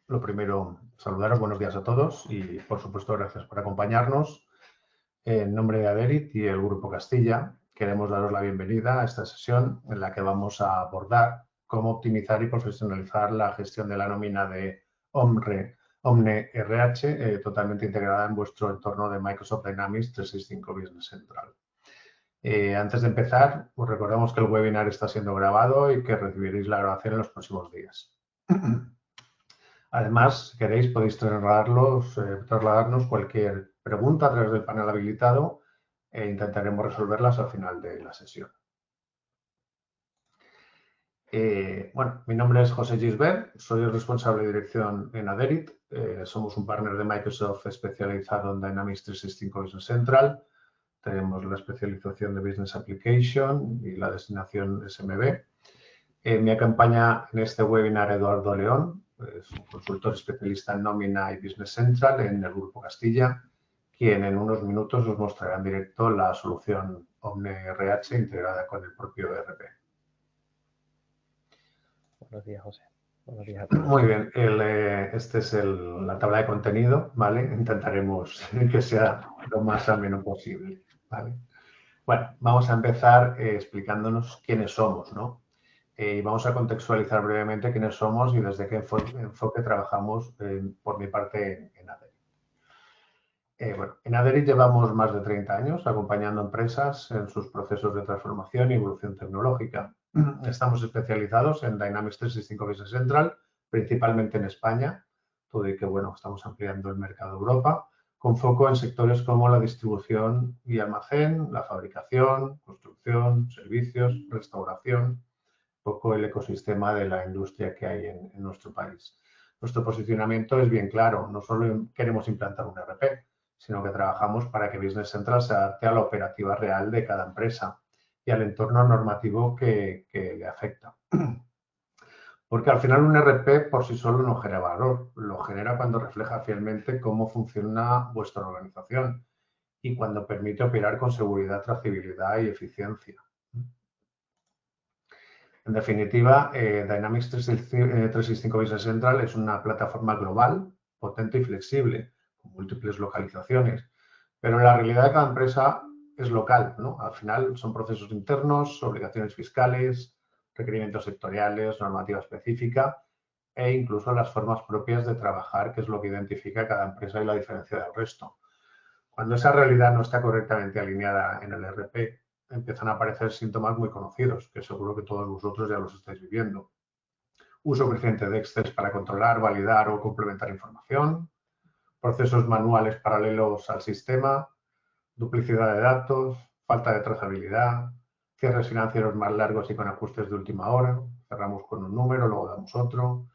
Lo primero, saludaros, buenos días a todos y, por supuesto, gracias por acompañarnos. En nombre de Aderit y el Grupo Castilla, queremos daros la bienvenida a esta sesión en la que vamos a abordar cómo optimizar y profesionalizar la gestión de la nómina de Omne RH totalmente integrada en vuestro entorno de Microsoft Dynamics 365 Business Central. Antes de empezar, os recordamos que el webinar está siendo grabado y que recibiréis la grabación en los próximos días. Además, si queréis, podéis trasladarnos cualquier pregunta a través del panel habilitado e intentaremos resolverlas al final de la sesión. Mi nombre es José Gisbert, soy el responsable de dirección en Aderit. Somos un partner de Microsoft especializado en Dynamics 365 Business Central. Tenemos la especialización de Business Application y la designación SMB. Me acompaña en este webinar Eduardo León, es un consultor especialista en nómina y Business Central en el Grupo Castilla, quien en unos minutos os mostrará en directo la solución Omne RH integrada con el propio ERP. Buenos días, José. Buenos días a todos. Muy bien, esta es la tabla de contenido, ¿vale? Intentaremos que sea lo más ameno posible, ¿vale? Bueno, vamos a empezar explicándonos quiénes somos, ¿no? Y vamos a contextualizar brevemente quiénes somos y desde qué enfoque trabajamos por mi parte en Aderit. En Aderit llevamos más de 30 años acompañando empresas en sus procesos de transformación y evolución tecnológica. Estamos especializados en Dynamics 365 Business Central, principalmente en España, todo y que, bueno, estamos ampliando el mercado de Europa, con foco en sectores como la distribución y almacén, la fabricación, construcción, servicios, restauración, poco el ecosistema de la industria que hay en nuestro país. Nuestro posicionamiento es bien claro, no solo queremos implantar un ERP, sino que trabajamos para que Business Central se adapte a la operativa real de cada empresa y al entorno normativo que le afecta. Porque al final un ERP por sí solo no genera valor, lo genera cuando refleja fielmente cómo funciona vuestra organización y cuando permite operar con seguridad, trazabilidad y eficiencia. En definitiva, Dynamics 365 Business Central es una plataforma global, potente y flexible, con múltiples localizaciones, pero la realidad de cada empresa es local, ¿no? Al final son procesos internos, obligaciones fiscales, requerimientos sectoriales, normativa específica e incluso las formas propias de trabajar, que es lo que identifica a cada empresa y la diferencia del resto. Cuando esa realidad no está correctamente alineada en el ERP, empiezan a aparecer síntomas muy conocidos, que seguro que todos vosotros ya los estáis viviendo. Uso creciente de Excel para controlar, validar o complementar información, procesos manuales paralelos al sistema, duplicidad de datos, falta de trazabilidad, cierres financieros más largos y con ajustes de última hora, cerramos con un número, luego damos otro,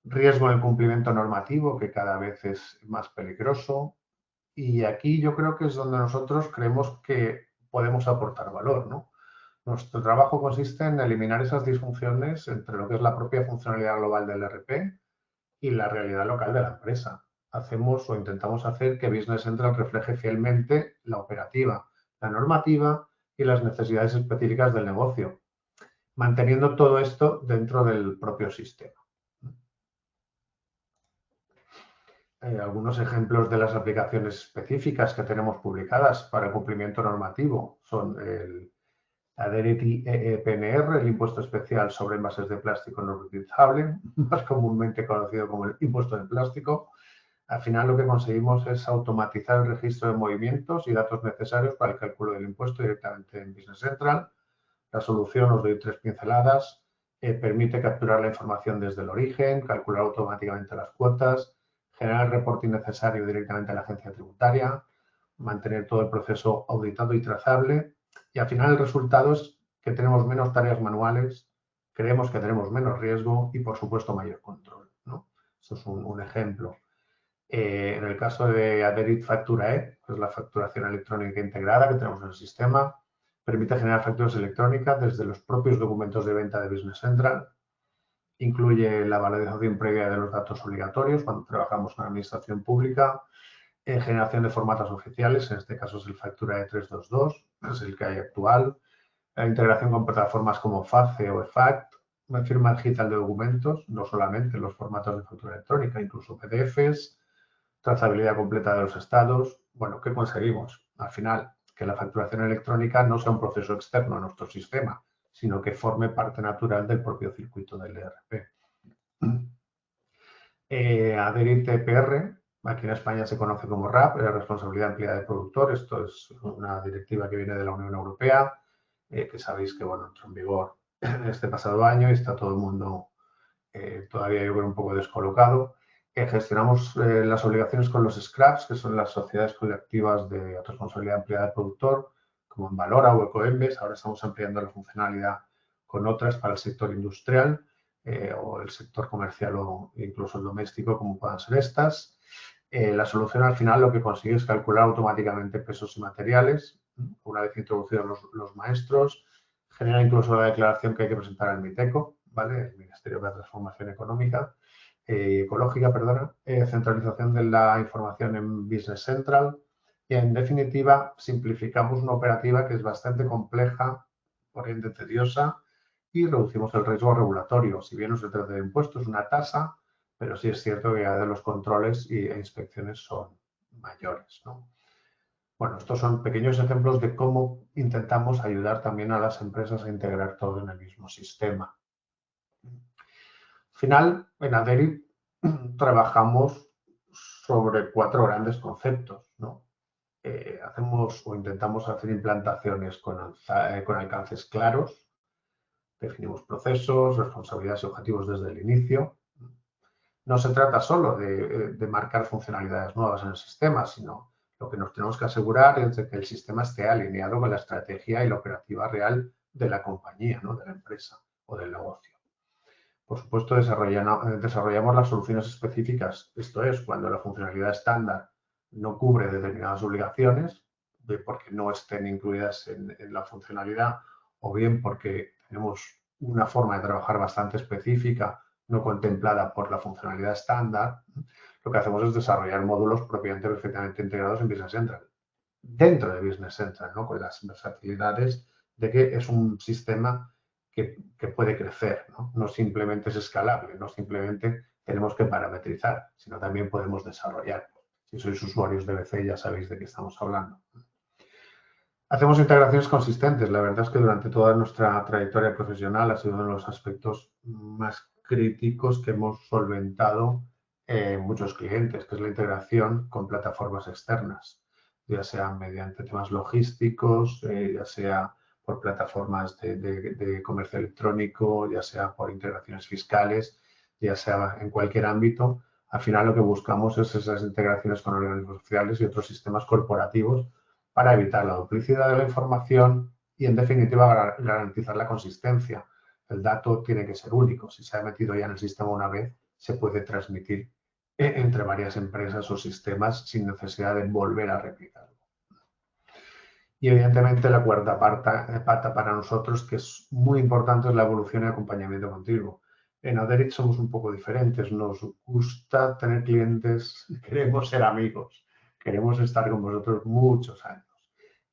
riesgo en el cumplimiento normativo, que cada vez es más peligroso, y aquí yo creo que es donde nosotros creemos que podemos aportar valor, ¿no? Nuestro trabajo consiste en eliminar esas disfunciones entre lo que es la propia funcionalidad global del ERP y la realidad local de la empresa. Hacemos o intentamos hacer que Business Central refleje fielmente la operativa, la normativa y las necesidades específicas del negocio, manteniendo todo esto dentro del propio sistema. Algunos ejemplos de las aplicaciones específicas que tenemos publicadas para el cumplimiento normativo son el Aderit PNR, el impuesto especial sobre envases de plástico no reutilizable, más comúnmente conocido como el impuesto de plástico. Al final lo que conseguimos es automatizar el registro de movimientos y datos necesarios para el cálculo del impuesto directamente en Business Central. La solución, os doy 3 pinceladas, permite capturar la información desde el origen, calcular automáticamente las cuotas, generar el reporting necesario directamente a la agencia tributaria, mantener todo el proceso auditado y trazable. Y al final el resultado es que tenemos menos tareas manuales, creemos que tenemos menos riesgo y, por supuesto, mayor control, ¿no? Esto es un ejemplo. En el caso de Aderit Facturae, que es la facturación electrónica integrada que tenemos en el sistema, permite generar facturas electrónicas desde los propios documentos de venta de Business Central. Incluye la validación previa de los datos obligatorios cuando trabajamos con la administración pública, generación de formatos oficiales, en este caso es el Facturae 322, es el que hay actual, la integración con plataformas como FACE o EFACT, firma digital de documentos, no solamente los formatos de factura electrónica, incluso PDFs, trazabilidad completa de los estados. Bueno, ¿qué conseguimos? Al final, que la facturación electrónica no sea un proceso externo a nuestro sistema, sino que forme parte natural del propio circuito del ERP. Adherir TPR, aquí en España se conoce como RAP, Responsabilidad Ampliada del Productor. Esto es una directiva que viene de la Unión Europea, que sabéis que bueno, entró en vigor este pasado año y está todo el mundo todavía yo creo un poco descolocado. Gestionamos las obligaciones con los SCRAPs, que son las sociedades colectivas de responsabilidad ampliada del productor, como en Valora o Ecoembes. Ahora estamos ampliando la funcionalidad con otras para el sector industrial o el sector comercial o incluso el doméstico, como puedan ser estas. La solución al final lo que consigue es calcular automáticamente pesos y materiales, una vez introducidos los maestros. Genera incluso la declaración que hay que presentar al MITECO, ¿vale? El Ministerio de la Transformación Ecológica, perdona. Centralización de la información en Business Central y, en definitiva, simplificamos una operativa que es bastante compleja, por ende tediosa, y reducimos el riesgo regulatorio. Si bien no se trata de impuestos, es una tasa, pero sí es cierto que ya los controles e inspecciones son mayores, ¿no? Bueno, estos son pequeños ejemplos de cómo intentamos ayudar también a las empresas a integrar todo en el mismo sistema. Al final, en Adherit trabajamos sobre 4 grandes conceptos, ¿no? Hacemos o intentamos hacer implantaciones con alcances claros, definimos procesos, responsabilidades y objetivos desde el inicio. No se trata solo de marcar funcionalidades nuevas en el sistema, sino lo que nos tenemos que asegurar es de que el sistema esté alineado con la estrategia y la operativa real de la compañía, ¿no? De la empresa o del negocio. Por supuesto, desarrollamos las soluciones específicas, esto es, cuando la funcionalidad estándar no cubre determinadas obligaciones, bien porque no estén incluidas en la funcionalidad o bien porque tenemos una forma de trabajar bastante específica no contemplada por la funcionalidad estándar. Lo que hacemos es desarrollar módulos propiamente perfectamente integrados en Business Central, dentro de Business Central, ¿no? Con las versatilidades de que es un sistema que puede crecer, ¿no? No simplemente es escalable, no simplemente tenemos que parametrizar, sino también podemos desarrollar. Si sois usuarios de BC ya sabéis de qué estamos hablando. Hacemos integraciones consistentes. La verdad es que durante toda nuestra trayectoria profesional ha sido uno de los aspectos más críticos que hemos solventado en muchos clientes, que es la integración con plataformas externas, ya sea mediante temas logísticos, ya sea por plataformas de comercio electrónico, ya sea por integraciones fiscales, ya sea en cualquier ámbito. Al final lo que buscamos es esas integraciones con organismos sociales y otros sistemas corporativos para evitar la duplicidad de la información y, en definitiva, garantizar la consistencia. El dato tiene que ser único. Si se ha metido ya en el sistema una vez, se puede transmitir entre varias empresas o sistemas sin necesidad de volver a replicarlo. Y, evidentemente, la cuarta pata para nosotros, que es muy importante, es la evolución y acompañamiento continuo. En Adherit somos un poco diferentes. Nos gusta tener clientes, queremos ser amigos, queremos estar con vosotros muchos años.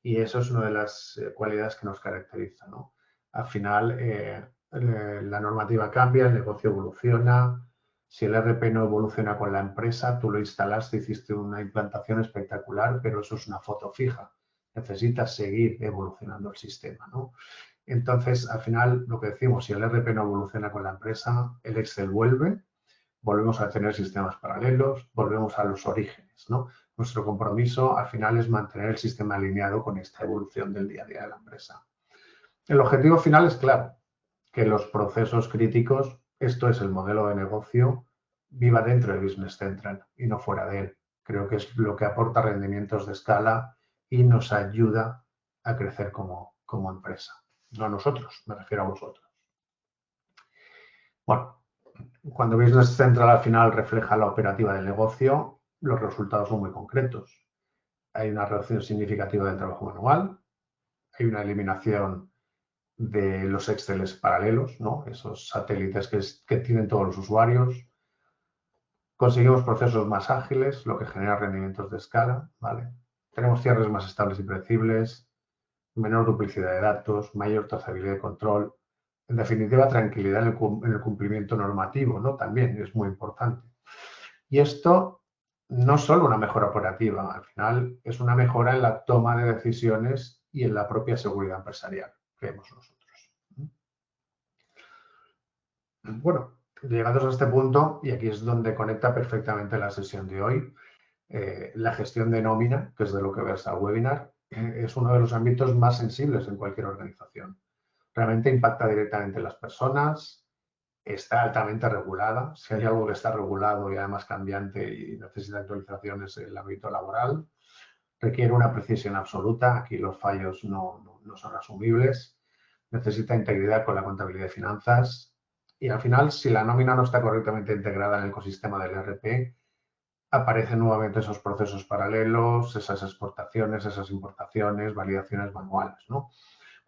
Y eso es una de las cualidades que nos caracteriza, ¿no? Al final, la normativa cambia, el negocio evoluciona. Si el RP no evoluciona con la empresa, tú lo instalaste, hiciste una implantación espectacular, pero eso es una foto fija. Necesitas seguir evolucionando el sistema, ¿no? Entonces, al final, lo que decimos, si el RP no evoluciona con la empresa, el Excel vuelve, volvemos a tener sistemas paralelos, volvemos a los orígenes, ¿no? Nuestro compromiso al final es mantener el sistema alineado con esta evolución del día a día de la empresa. El objetivo final es claro, que los procesos críticos, esto es el modelo de negocio, viva dentro de Business Central y no fuera de él. Creo que es lo que aporta rendimientos de escala y nos ayuda a crecer como empresa. No a nosotros, me refiero a vosotros. Bueno, cuando Business Central al final refleja la operativa del negocio, los resultados son muy concretos. Hay una reducción significativa del trabajo manual, hay una eliminación de los Exceles paralelos, ¿no? Esos satélites que tienen todos los usuarios. Conseguimos procesos más ágiles, lo que genera rendimientos de escala, ¿vale? Tenemos cierres más estables y predecibles, menor duplicidad de datos, mayor trazabilidad de control. En definitiva, tranquilidad en el cumplimiento normativo, ¿no? También es muy importante. Y esto no es solo una mejora operativa, al final es una mejora en la toma de decisiones y en la propia seguridad empresarial, creemos nosotros. Bueno, llegados a este punto, y aquí es donde conecta perfectamente la sesión de hoy, la gestión de nómina, que es de lo que versa el webinar, es uno de los ámbitos más sensibles en cualquier organización. Realmente impacta directamente en las personas, está altamente regulada. Si hay algo que está regulado y además cambiante y necesita actualización es el ámbito laboral. Requiere una precisión absoluta. Aquí los fallos no son asumibles. Necesita integridad con la contabilidad de finanzas. Y al final, si la nómina no está correctamente integrada en el ecosistema del ERP, aparecen nuevamente esos procesos paralelos, esas exportaciones, esas importaciones, validaciones manuales, ¿no?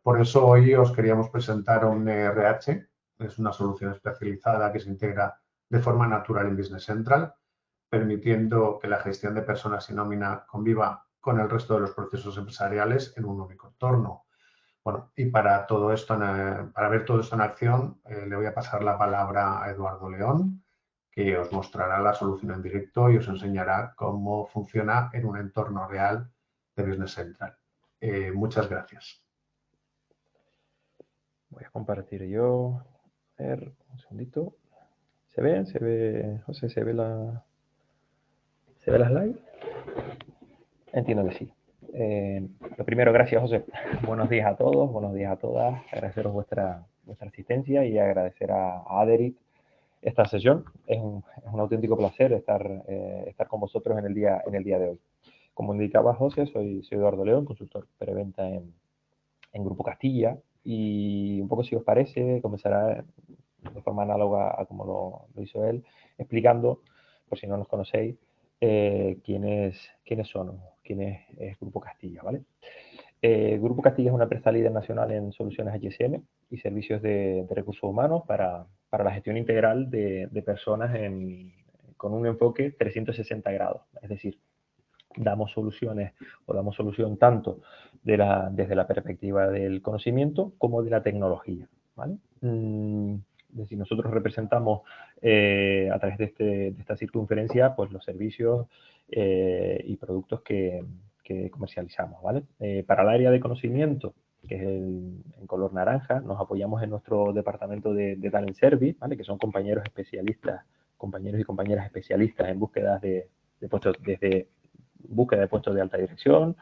Por eso hoy os queríamos presentar un RH, es una solución especializada que se integra de forma natural en Business Central, permitiendo que la gestión de personas y nómina conviva con el resto de los procesos empresariales en un único entorno. Bueno, y para todo esto, para ver todo esto en acción, le voy a pasar la palabra a Eduardo León, que os mostrará la solución en directo y os enseñará cómo funciona en un entorno real de Business Central. Muchas gracias. Voy a compartir yo. A ver, un segundito. ¿Se ve? ¿Se ve? José, ¿se ve la slide? Entiendo que sí. Lo primero, gracias, José. Buenos días a todos, buenos días a todas. Agradeceros vuestra asistencia y agradecer a Aderit esta sesión. Es un auténtico placer estar con vosotros en el día de hoy. Como indicaba José, soy Eduardo León, consultor preventa en Grupo Castilla, y un poco, si os parece, comenzará de forma análoga a como lo hizo él, explicando, por si no nos conocéis, quiénes son, quién es Grupo Castilla, ¿vale? Grupo Castilla es una empresa líder nacional en soluciones HSM y servicios de recursos humanos para la gestión integral de personas con un enfoque 360 grados. Es decir, damos soluciones o damos solución tanto desde la perspectiva del conocimiento como de la tecnología, ¿vale? Es decir, nosotros representamos a través de esta circunferencia pues los servicios y productos que comercializamos, ¿vale? Para el área de conocimiento, que es en color naranja, nos apoyamos en nuestro departamento de Talent Service, ¿vale? Que son compañeros y compañeras especialistas en búsquedas de puestos, desde búsqueda de puestos de alta dirección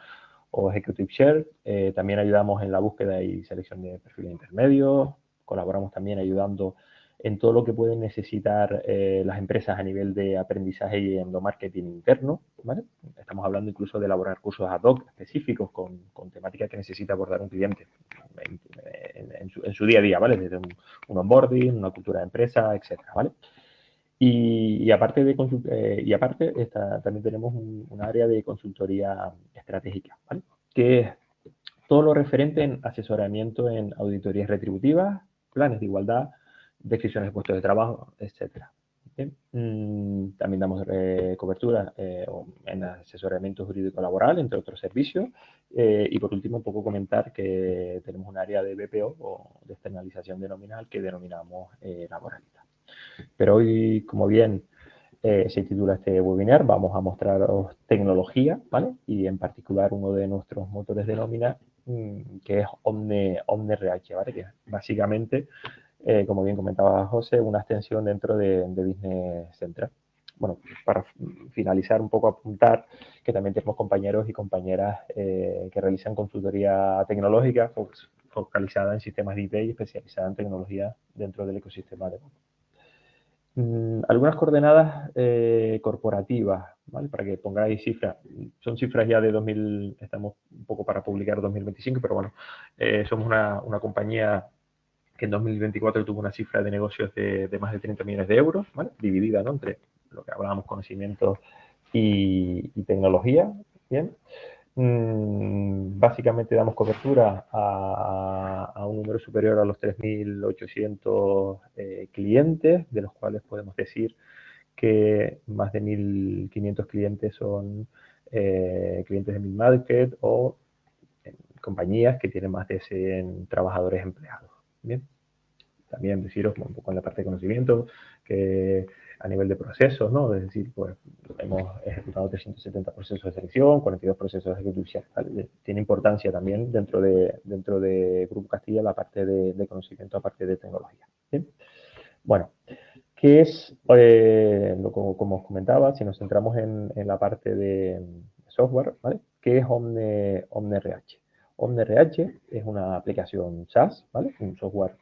o Executive Share. También ayudamos en la búsqueda y selección de perfiles intermedios. Colaboramos también ayudando en todo lo que pueden necesitar las empresas a nivel de aprendizaje y endomarketing interno, ¿vale? Estamos hablando incluso de elaborar cursos ad hoc específicos con temática que necesita abordar un cliente en su día a día, ¿vale? Desde un onboarding, una cultura de empresa, etcétera, ¿vale? Y aparte también tenemos un área de consultoría estratégica, ¿vale? Que es todo lo referente en asesoramiento en auditorías retributivas, planes de igualdad, descripciones de puestos de trabajo, etcétera. También damos cobertura en asesoramiento jurídico laboral, entre otros servicios. Y por último, un poco comentar que tenemos un área de BPO o de externalización de nominal que denominamos laboralidad. Pero hoy, como bien se titula este webinar, vamos a mostraros tecnología, ¿vale? Y en particular uno de nuestros motores de nómina, que es OmneRH, ¿vale? Que básicamente, como bien comentaba José, una extensión dentro de Business Central. Bueno, para finalizar, un poco apuntar que también tenemos compañeros y compañeras que realizan consultoría tecnológica focalizada en sistemas de IT y especializada en tecnología dentro del ecosistema de algunas coordenadas corporativas, ¿vale? Para que pongáis cifras. Son cifras ya de 2000, estamos un poco para publicar 2025, pero bueno, somos una compañía que en 2024 tuvo una cifra de negocios de más de 30 millones de euros, ¿vale? Dividida, ¿no? Entre lo que hablábamos, conocimientos y tecnología, ¿bien? Básicamente damos cobertura a un número superior a los 3.800 clientes, de los cuales podemos decir que más de 1.500 clientes son clientes de mid-market o compañías que tienen más de 100 trabajadores empleados. Bien. también deciros un poco en la parte de conocimiento que a nivel de procesos, ¿no? Es decir, pues hemos ejecutado 370 procesos de selección, 42 procesos de ejecución. ¿Vale? Tiene importancia también dentro de Grupo Castilla la parte de conocimiento, aparte de tecnología. ¿Bien? Bueno, ¿qué es, como os comentaba, si nos centramos en la parte de software, ¿vale? ¿Qué es OmniRH? OmniRH es una aplicación SaaS, ¿vale? Un software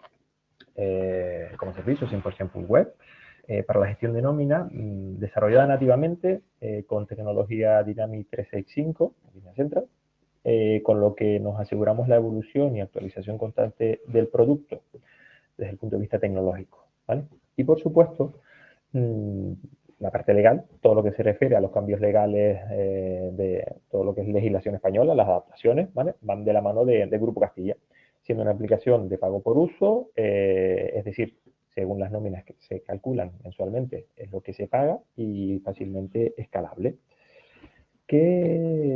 como servicio 100% full web para la gestión de nómina, desarrollada nativamente con tecnología Dynamics 365, Business Central, con lo que nos aseguramos la evolución y actualización constante del producto desde el punto de vista tecnológico, ¿vale? Y por supuesto, la parte legal, todo lo que se refiere a los cambios legales de todo lo que es legislación española, las adaptaciones, ¿vale? Van de la mano de Grupo Castilla, siendo una aplicación de pago por uso, es decir, según las nóminas que se calculan mensualmente, es lo que se paga y fácilmente escalable.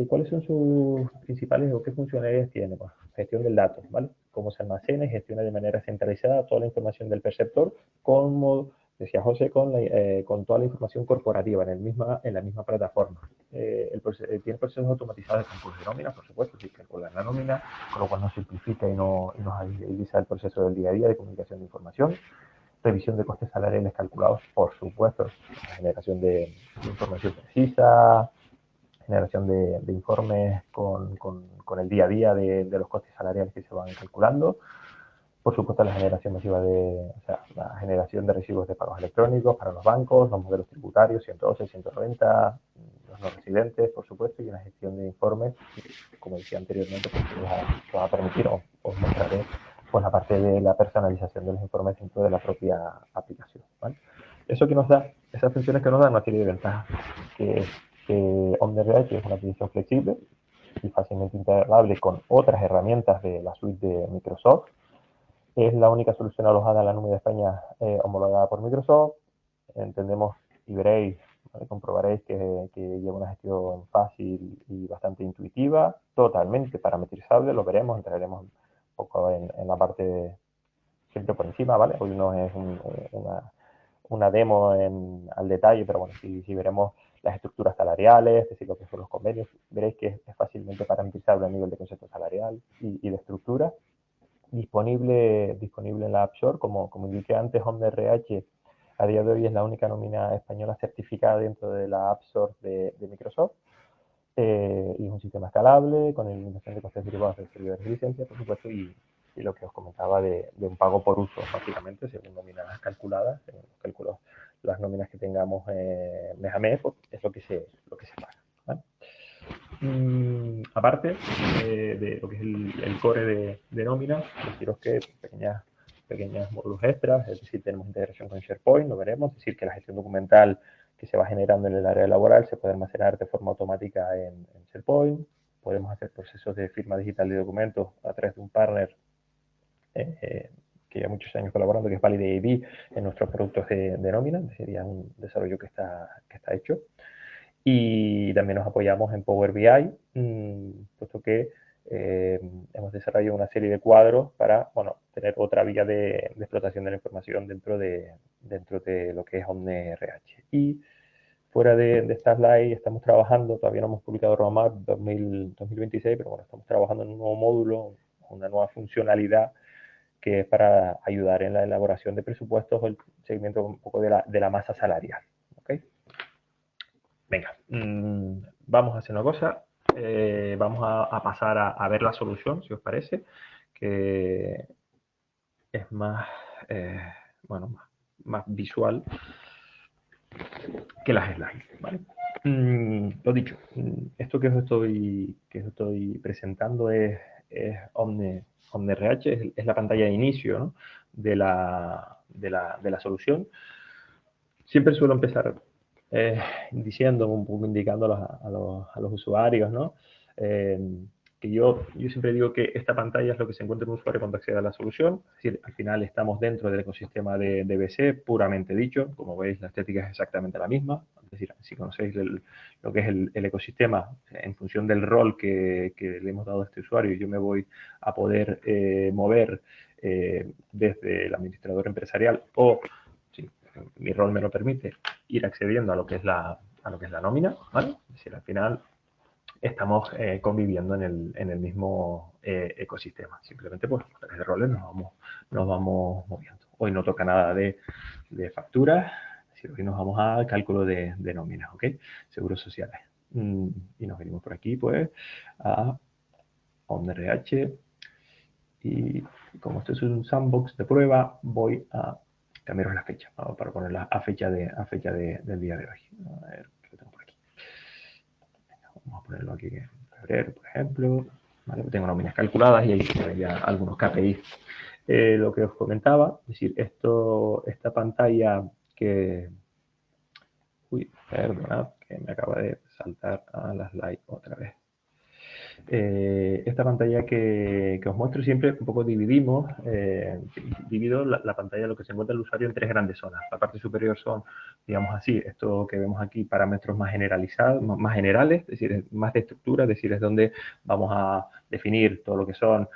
¿Cuáles son sus principales o qué funcionalidades tiene? Pues, gestión del dato, ¿vale? Cómo se almacena y gestiona de manera centralizada toda la información del perceptor, como decía José, con toda la información corporativa en la misma plataforma. Tiene procesos automatizados de cálculo de nómina, por supuesto, sí, calcula la nómina, con lo cual nos simplifica y nos agiliza el proceso del día a día de comunicación de información. Revisión de costes salariales calculados, por supuesto, la generación de información precisa, generación de informes con el día a día de los costes salariales que se van calculando. Por supuesto, la generación masiva la generación de recibos de pagos electrónicos para los bancos, los modelos tributarios, 112, 190, los no residentes, por supuesto, y una gestión de informes, como decía anteriormente, pues, que va a permitir, os mostraré, pues la parte de la personalización de los informes dentro de la propia aplicación, ¿vale? Eso que nos da, esas funciones que nos dan una serie de ventajas, que OmniRH es una aplicación flexible y fácilmente integrable con otras herramientas de la suite de Microsoft. Es la única solución alojada en la nube de España homologada por Microsoft. Entendemos y veréis, ¿vale? Comprobaréis que lleva una gestión fácil y bastante intuitiva, totalmente parametrizable, lo veremos, entraremos un poco en la parte siempre por encima, ¿vale? Hoy no es una demo al detalle, pero bueno, sí veremos las estructuras salariales, es decir, lo que son los convenios, veréis que es fácilmente parametrizable a nivel de concepto salarial y de estructura. Disponible en la App Store, como indiqué antes, OmniRH a día de hoy es la única nómina española certificada dentro de la App Store de Microsoft. Y es un sistema escalable, con eliminación de costes derivados de servidores de licencia, por supuesto, y lo que os comentaba de un pago por uso, básicamente, según nóminas calculadas, según los cálculos, las nóminas que tengamos mes a mes, pues, es lo que se paga, ¿vale? Aparte de lo que es el core de nómina, deciros que pequeñas módulos extras, es decir, tenemos integración con SharePoint, lo veremos, es decir, que la gestión documental que se va generando en el área laboral se puede almacenar de forma automática en SharePoint, podemos hacer procesos de firma digital de documentos a través de un partner que lleva muchos años colaborando, que es ValidateID, en nuestros productos de nómina, sería un desarrollo que está hecho. Y también nos apoyamos en Power BI, puesto que hemos desarrollado una serie de cuadros para, bueno, tener otra vía de explotación de la información dentro de lo que es OmniRH. Y fuera de esta slide estamos trabajando, todavía no hemos publicado Roadmap 2026, pero bueno, estamos trabajando en un nuevo módulo, una nueva funcionalidad que es para ayudar en la elaboración de presupuestos o el seguimiento un poco de la masa salarial. ¿Okay? Venga, vamos a hacer una cosa. Vamos a pasar a ver la solución, si os parece, que es más, más visual que las slides, ¿vale? Lo dicho, esto que os estoy presentando es OmniRH, es la pantalla de inicio, ¿no? de la solución. Siempre suelo empezar diciendo, un poco indicando a los usuarios, ¿no? que yo siempre digo que esta pantalla es lo que se encuentra en un usuario cuando accede a la solución. Es decir, al final estamos dentro del ecosistema de BC, puramente dicho. Como veis, la estética es exactamente la misma. Es decir, si conocéis lo que es el ecosistema, en función del rol que le hemos dado a este usuario, yo me voy a poder mover desde el administrador empresarial o, si mi rol me lo permite, ir accediendo a lo que es la nómina, ¿vale? Es decir, al final estamos conviviendo en el mismo ecosistema. Simplemente, pues, a través de roles nos vamos moviendo. Hoy no toca nada de facturas, es decir, hoy nos vamos al cálculo de nóminas, ¿ok? Seguros sociales. Y nos venimos por aquí, pues, a ONRH. Y como esto es un sandbox de prueba, voy a cambiaros la fecha, ¿no? Para ponerla a fecha del día de hoy. A ver, ¿qué tengo por aquí? Vamos a ponerlo aquí en febrero, por ejemplo. ¿Vale? Tengo nóminas calculadas y ahí hay ya algunos KPIs. Lo que os comentaba, es decir, esta pantalla que... Uy, perdonad, que me acaba de saltar a la slide otra vez. Esta pantalla que os muestro siempre, un poco divido la pantalla, lo que se encuentra el usuario, en tres grandes zonas. La parte superior son, digamos así, esto que vemos aquí, parámetros más generalizados, más generales, es decir, más de estructura, es decir, es donde vamos a definir todo lo que son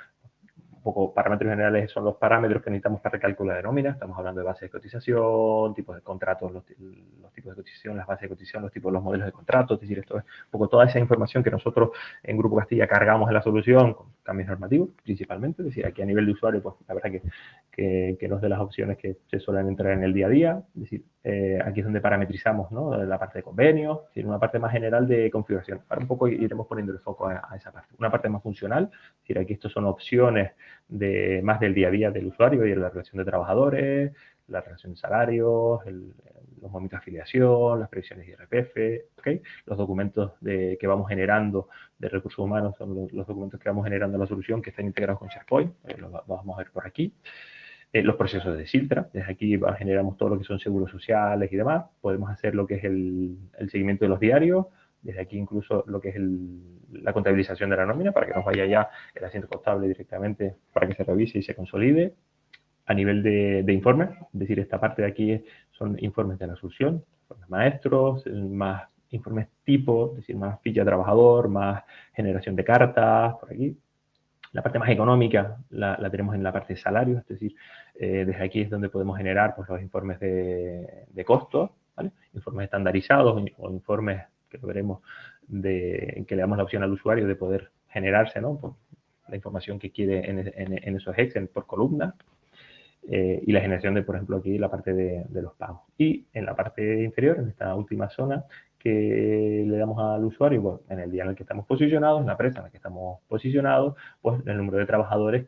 un poco parámetros generales, son los parámetros que necesitamos para el cálculo de nómina. Estamos hablando de bases de cotización, tipos de contratos, los tipos de cotización, las bases de cotización, los tipos, los modelos de contratos. Es decir, esto es un poco toda esa información que nosotros en Grupo Castilla cargamos en la solución con cambios normativos, principalmente. Es decir, aquí a nivel de usuario, pues la verdad que no es de las opciones que se suelen entrar en el día a día. Es decir, aquí es donde parametrizamos, ¿no? La parte de convenios, es decir, una parte más general de configuración. Ahora un poco iremos poniendo el foco a esa parte. Una parte más funcional, es decir, aquí estos son opciones más del día a día del usuario y la relación de trabajadores, la relación de salarios, los momentos de afiliación, las previsiones de IRPF, ¿okay? Los documentos que vamos generando de recursos humanos son los documentos que vamos generando en la solución que están integrados con SharePoint, los vamos a ver por aquí. Los procesos de Siltra, desde aquí generamos todo lo que son seguros sociales y demás, podemos hacer lo que es el seguimiento de los diarios, desde aquí incluso lo que es la contabilización de la nómina para que nos vaya ya el asiento contable directamente para que se revise y se consolide. A nivel de informes, es decir, esta parte de aquí son informes de la solución, informes maestros, más informes tipo, es decir, más ficha de trabajador, más generación de cartas, por aquí. La parte más económica la tenemos en la parte de salarios, es decir, desde aquí es donde podemos generar pues, los informes de costos, ¿vale? Informes estandarizados o informes que lo veremos, que le damos la opción al usuario de poder generarse, ¿no? Por la información que quiere en esos Excel por columna. Y la generación de, por ejemplo, aquí la parte de los pagos. Y en la parte inferior, en esta última zona, que le damos al usuario, pues, en el día en el que estamos posicionados, en la empresa en la que estamos posicionados, pues el número de trabajadores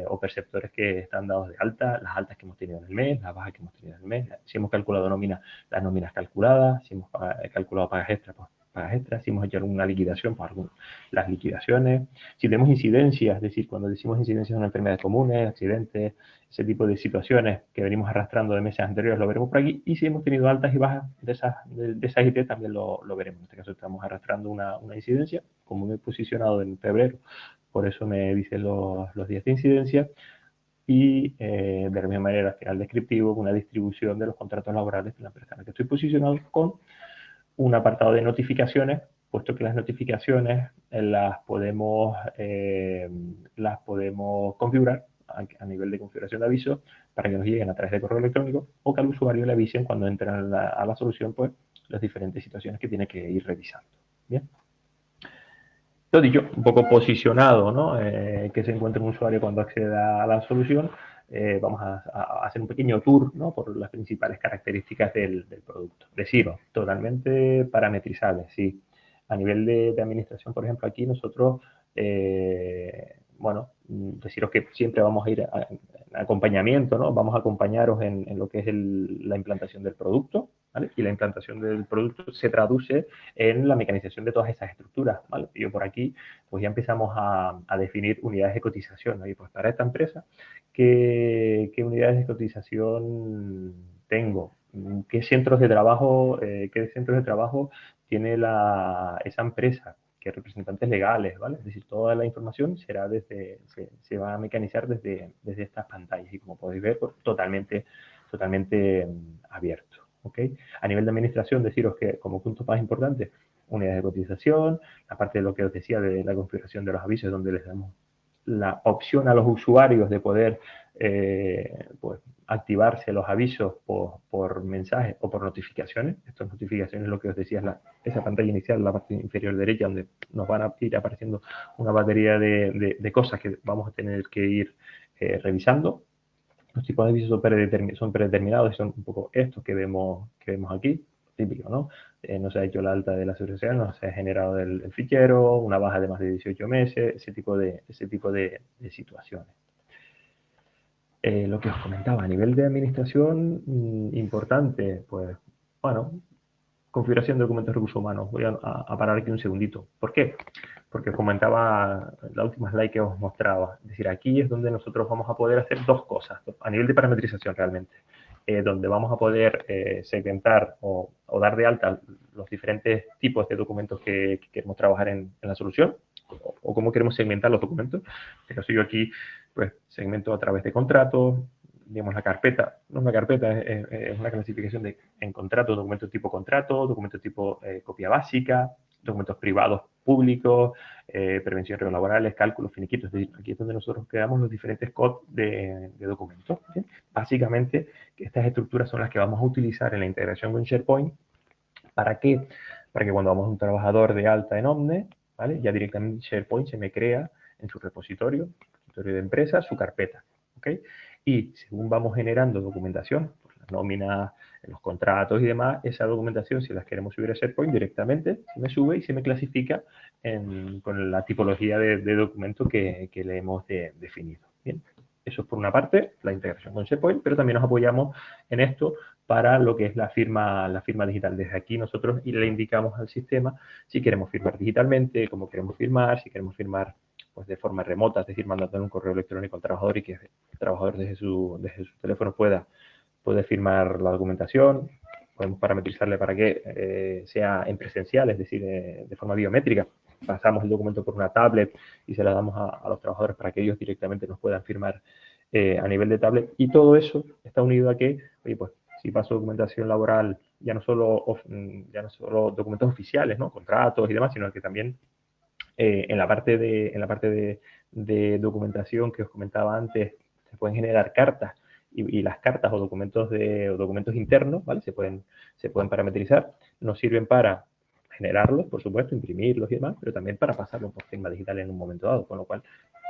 o perceptores que están dados de alta, las altas que hemos tenido en el mes, las bajas que hemos tenido en el mes, si hemos calculado las nóminas calculadas, si hemos calculado pagas extras, pues pagas extras, si hemos hecho alguna liquidación, pues las liquidaciones, si tenemos incidencias, es decir, cuando decimos incidencias son enfermedades comunes, accidentes, ese tipo de situaciones que venimos arrastrando de meses anteriores, lo veremos por aquí. Y si hemos tenido altas y bajas de esas IT, también lo veremos. En este caso estamos arrastrando una incidencia. Como me he posicionado en febrero, por eso me dicen los días de incidencia. Y de la misma manera, al final descriptivo, una distribución de los contratos laborales de la empresa en la que estoy posicionado con un apartado de notificaciones, puesto que las notificaciones las podemos configurar a nivel de configuración de avisos para que nos lleguen a través de correo electrónico o que al usuario le avisen cuando entran a la solución, pues, las diferentes situaciones que tiene que ir revisando. Bien. Lo dicho, un poco posicionado, ¿no? Que se encuentre un usuario cuando acceda a la solución. Vamos a hacer un pequeño tour, ¿no? Por las principales características del producto. Deciros, totalmente parametrizable, sí. A nivel de administración, por ejemplo, aquí nosotros, bueno, deciros que siempre vamos a ir en acompañamiento, ¿no? Vamos a acompañaros en lo que es la implantación del producto, ¿vale? Y la implantación del producto se traduce en la mecanización de todas esas estructuras, ¿vale? Y yo por aquí, pues ya empezamos a definir unidades de cotización, ¿no? Y pues para esta empresa, ¿qué unidades de cotización tengo? ¿Qué centros de trabajo tiene esa empresa? representantes legales, ¿vale? Es decir, toda la información será se va a mecanizar desde estas pantallas y, como podéis ver, pues, totalmente abierto, ¿ok? A nivel de administración, deciros que como puntos más importantes, unidades de cotización, aparte de lo que os decía de la configuración de los avisos, donde les damos la opción a los usuarios de poder pues, activarse los avisos por mensajes o por notificaciones. Estas notificaciones, lo que os decía, es esa pantalla inicial, la parte inferior derecha, donde nos van a ir apareciendo una batería de cosas que vamos a tener que ir revisando. Los tipos de avisos son predeterminados y son un poco estos que vemos aquí, típico, ¿no? No se ha hecho la alta de la seguridad social, no se ha generado el fichero, una baja de más de 18 meses, ese tipo de situaciones. Lo que os comentaba, a nivel de administración, importante, pues, bueno, configuración de documentos de recursos humanos. Voy a parar aquí un segundito. ¿Por qué? Porque os comentaba la última slide que os mostraba. Es decir, aquí es donde nosotros vamos a poder hacer dos cosas, a nivel de parametrización realmente, donde vamos a poder segmentar o dar de alta los diferentes tipos de documentos que queremos trabajar en la solución, o cómo queremos segmentar los documentos. En este caso yo aquí pues segmento a través de contratos, digamos la carpeta, no es una carpeta, es una clasificación en contrato, documento tipo copia básica, documentos privados públicos, prevención de riesgos laborales, cálculos, finiquitos. Es decir, aquí es donde nosotros creamos los diferentes codes de documentos. ¿Sí? Básicamente, estas estructuras son las que vamos a utilizar en la integración con SharePoint. ¿Para qué? Para que cuando vamos a un trabajador de alta en Omne, ¿vale? Ya directamente SharePoint se me crea en su repositorio de empresa, su carpeta. ¿Okay? Y según vamos generando documentación, pues las nóminas, los contratos y demás, esa documentación, si las queremos subir a SharePoint directamente, se me sube y se me clasifica con la tipología de documento que le hemos definido. Bien. Eso es por una parte, la integración con SharePoint, pero también nos apoyamos en esto para lo que es la firma digital. Desde aquí nosotros le indicamos al sistema si queremos firmar digitalmente, cómo queremos firmar, si queremos firmar pues de forma remota, es decir, mandando un correo electrónico al trabajador y que el trabajador desde su teléfono pueda firmar la documentación. Podemos parametrizarle para que sea en presencial, es decir, de forma biométrica. Pasamos el documento por una tablet y se la damos a los trabajadores para que ellos directamente nos puedan firmar a nivel de tablet. Y todo eso está unido a que, oye, pues si paso documentación laboral, ya no solo documentos oficiales, ¿no? Contratos y demás, sino que también en la parte de documentación que os comentaba antes, se pueden generar cartas y las cartas o documentos internos, ¿vale? Se pueden parametrizar. Nos sirven para generarlos, por supuesto, imprimirlos y demás, pero también para pasarlos por firma digital en un momento dado, con lo cual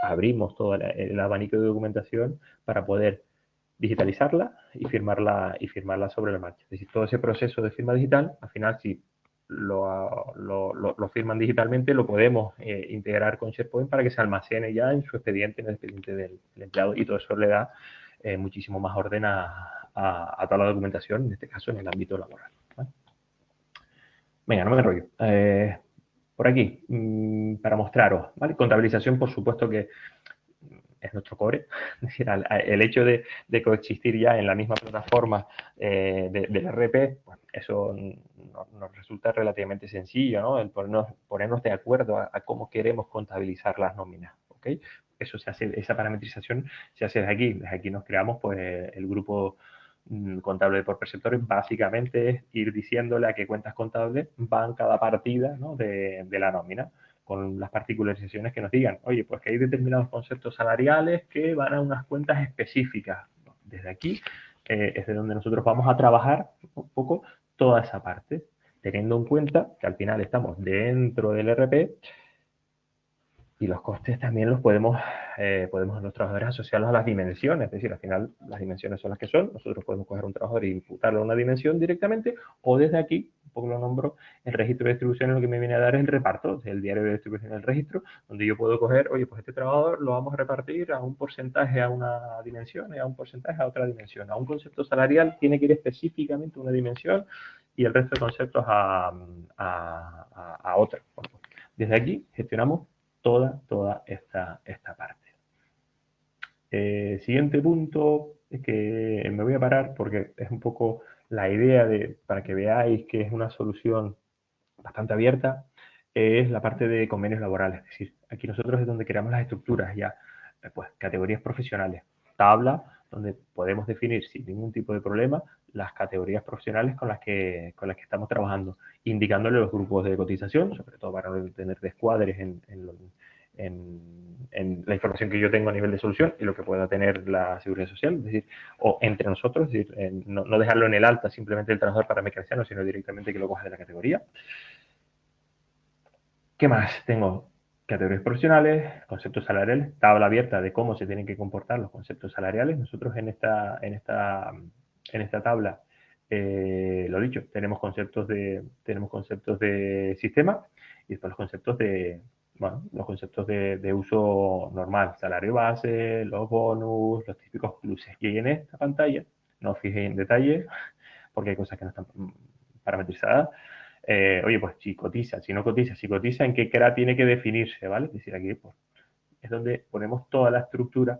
abrimos todo el abanico de documentación para poder digitalizarla y firmarla sobre la marcha. Es decir, todo ese proceso de firma digital, al final, si lo firman digitalmente, lo podemos integrar con SharePoint para que se almacene ya en su expediente, en el expediente del empleado, y todo eso le da muchísimo más orden a toda la documentación, en este caso en el ámbito laboral. ¿Vale? Venga, no me enrollo. Por aquí, para mostraros, ¿vale? Contabilización, por supuesto que es nuestro core, es decir, el hecho de coexistir ya en la misma plataforma del ERP, pues eso nos resulta relativamente sencillo, ¿no? El ponernos de acuerdo a cómo queremos contabilizar las nóminas, ¿ok? Eso se hace, esa parametrización se hace desde aquí nos creamos pues el grupo contable por preceptores. Básicamente es ir diciéndole a qué cuentas contables van cada partida, ¿no? de la nómina, con las particularizaciones que nos digan, oye, pues que hay determinados conceptos salariales que van a unas cuentas específicas. Desde aquí es de donde nosotros vamos a trabajar un poco toda esa parte, teniendo en cuenta que al final estamos dentro del ERP y los costes también los podemos los trabajadores asociarlos a las dimensiones, es decir, al final las dimensiones son las que son, nosotros podemos coger un trabajador e imputarle a una dimensión directamente, o desde aquí, un poco lo nombro, el registro de distribución lo que me viene a dar es el reparto, el diario de distribución del registro, donde yo puedo coger, oye, pues este trabajador lo vamos a repartir a un porcentaje a una dimensión y a un porcentaje a otra dimensión. A un concepto salarial tiene que ir específicamente a una dimensión y el resto de conceptos a otra. Bueno, desde aquí gestionamos toda esta parte. Siguiente punto, es que me voy a parar porque es un poco la idea para que veáis que es una solución bastante abierta. es la parte de convenios laborales. Es decir, aquí nosotros es donde creamos las estructuras ya, pues categorías profesionales, tabla donde podemos definir sin ningún tipo de problema las categorías profesionales con las que estamos trabajando, indicándole los grupos de cotización, sobre todo para no tener descuadres en la información que yo tengo a nivel de solución y lo que pueda tener la Seguridad Social, es decir, o entre nosotros, es decir, no dejarlo en el alta simplemente el trabajador paramecriano, sino directamente que lo coja de la categoría. ¿Qué más? Tengo categorías profesionales, conceptos salariales, tabla abierta de cómo se tienen que comportar los conceptos salariales. Nosotros en esta tabla, lo dicho, tenemos conceptos de sistema y después los conceptos de uso normal, salario base, los bonus, los típicos pluses. Y en esta pantalla, no os fijéis en detalle, porque hay cosas que no están parametrizadas. Oye, pues si cotiza, si no cotiza, si cotiza, ¿en qué CRA tiene que definirse? ¿Vale? Es decir, aquí pues, es donde ponemos toda la estructura,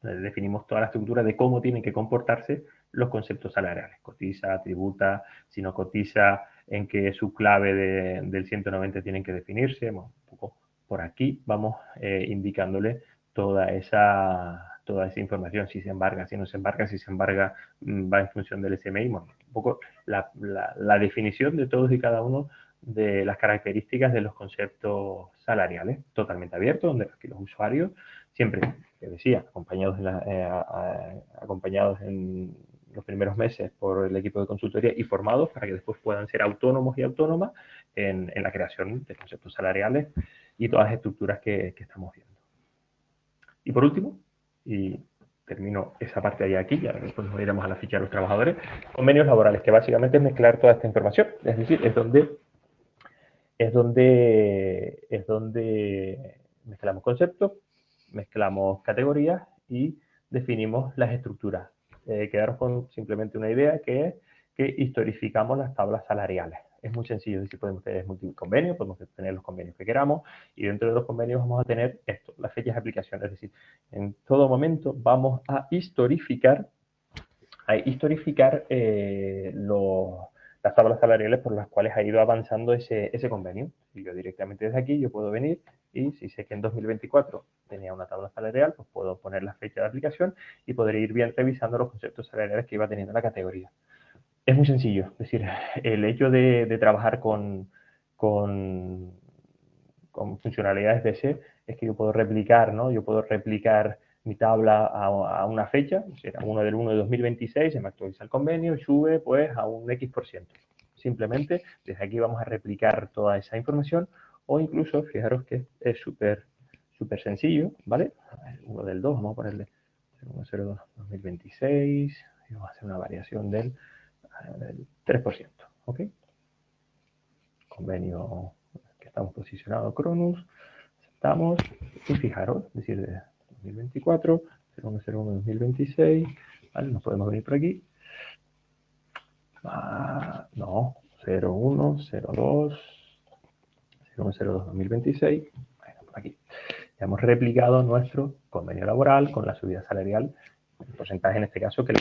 definimos toda la estructura de cómo tienen que comportarse los conceptos salariales. Cotiza, tributa, si no cotiza, en qué subclave del 190 tienen que definirse. Bueno, un poco por aquí vamos indicándole toda esa información, si se embarga, si no se embarga, si se embarga va en función del SMI, bueno, un poco la definición de todos y cada uno de las características de los conceptos salariales, totalmente abierto, donde aquí los usuarios siempre, que decía, acompañados en los primeros meses por el equipo de consultoría y formados para que después puedan ser autónomos y autónomas en la creación de conceptos salariales y todas las estructuras que estamos viendo. Y por último, y termino esa parte de aquí, ya después nos iremos a la ficha de los trabajadores, convenios laborales, que básicamente es mezclar toda esta información, es decir, es donde mezclamos conceptos, mezclamos categorías y definimos las estructuras. Quedaros con simplemente una idea, que es que historificamos las tablas salariales. Es muy sencillo, es decir, podemos tener multiconvenios, podemos tener los convenios que queramos, y dentro de los convenios vamos a tener esto, las fechas de aplicación. Es decir, en todo momento vamos a historificar las tablas salariales por las cuales ha ido avanzando ese convenio. Y yo directamente desde aquí yo puedo venir y si sé que en 2024 tenía una tabla salarial, pues puedo poner la fecha de aplicación y podré ir bien revisando los conceptos salariales que iba teniendo la categoría. Es muy sencillo, es decir, el hecho de trabajar con funcionalidades de ese es que yo puedo replicar, ¿no? Yo puedo replicar mi tabla a una fecha, será 1 del 1 de 2026, se me actualiza el convenio y sube pues a un X%. Simplemente desde aquí vamos a replicar toda esa información o incluso, fijaros que es súper sencillo, ¿vale? 1 del 2, vamos a ponerle 102 2026 y vamos a hacer una variación del 3%, ¿ok? Convenio que estamos posicionados Cronus, aceptamos y fijaros, es decir, de 2024, 0101-2026, ¿vale? Nos podemos venir por aquí. No, 01, 02, 0102-2026, bueno, por aquí. Ya hemos replicado nuestro convenio laboral con la subida salarial, el porcentaje en este caso que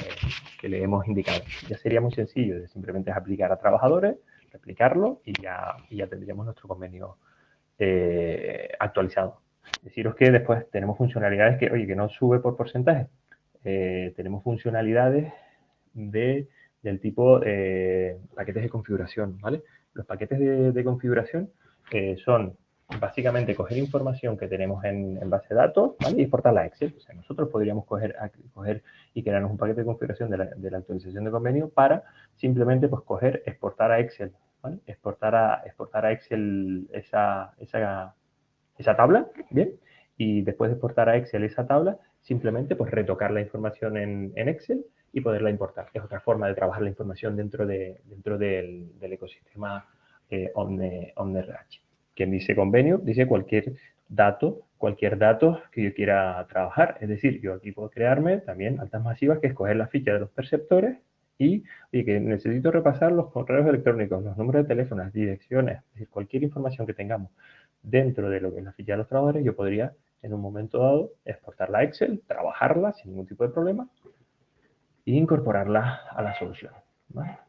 le hemos indicado. Ya sería muy sencillo, simplemente es aplicar a trabajadores, replicarlo y ya tendríamos nuestro convenio actualizado. Deciros que después tenemos funcionalidades que, oye, que no sube por porcentaje. Tenemos funcionalidades del tipo paquetes de configuración, ¿vale? Los paquetes de configuración son básicamente coger información que tenemos en base de datos, ¿vale? Y exportarla a Excel. O sea, nosotros podríamos coger y crearnos un paquete de configuración de la actualización de convenio para simplemente pues coger, exportar a Excel, ¿vale? Exportar a Excel esa tabla, ¿bien? Y después de exportar a Excel esa tabla, simplemente pues retocar la información en Excel y poderla importar. Es otra forma de trabajar la información dentro del ecosistema OmniRH. Quien dice convenio, dice cualquier dato que yo quiera trabajar. Es decir, yo aquí puedo crearme también altas masivas, que es coger la ficha de los perceptores y que necesito repasar los correos electrónicos, los números de teléfono, las direcciones, es decir, cualquier información que tengamos dentro de lo que es la ficha de los trabajadores, yo podría en un momento dado exportarla a Excel, trabajarla sin ningún tipo de problema e incorporarla a la solución, ¿vale?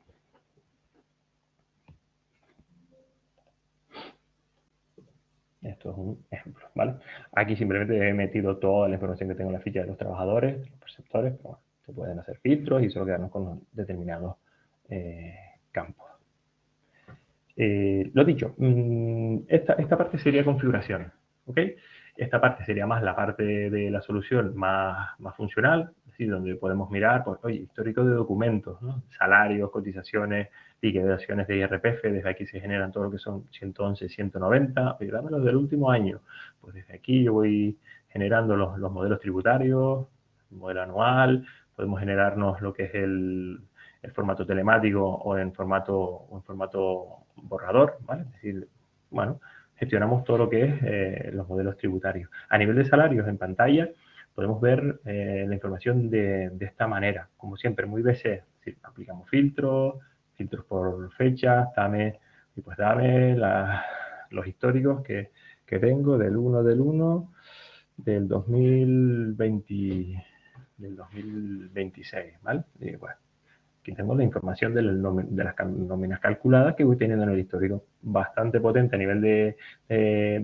Esto es un ejemplo, ¿vale? Aquí simplemente he metido toda la información que tengo en la ficha de los trabajadores, de los perceptores, pero bueno, se pueden hacer filtros y solo quedarnos con los determinados campos. Lo dicho, esta parte sería configuración, ¿ok? Esta parte sería más la parte de la solución más funcional, es decir, donde podemos mirar, pues, oye, histórico de documentos, ¿no? Salarios, cotizaciones, liquidaciones de IRPF, desde aquí se generan todo lo que son 111, 190, oye, dámelos del último año. Pues desde aquí yo voy generando los modelos tributarios, el modelo anual, podemos generarnos lo que es el formato telemático o en formato borrador, ¿vale? Es decir, bueno, gestionamos todo lo que es los modelos tributarios. A nivel de salarios en pantalla podemos ver la información de esta manera, como siempre, muy BC, es decir, aplicamos filtros por fechas, dame los históricos que tengo del 1 del 2020, del 2026, ¿vale? Y bueno, aquí tengo la información de las nóminas calculadas que voy teniendo en el histórico. Bastante potente a nivel de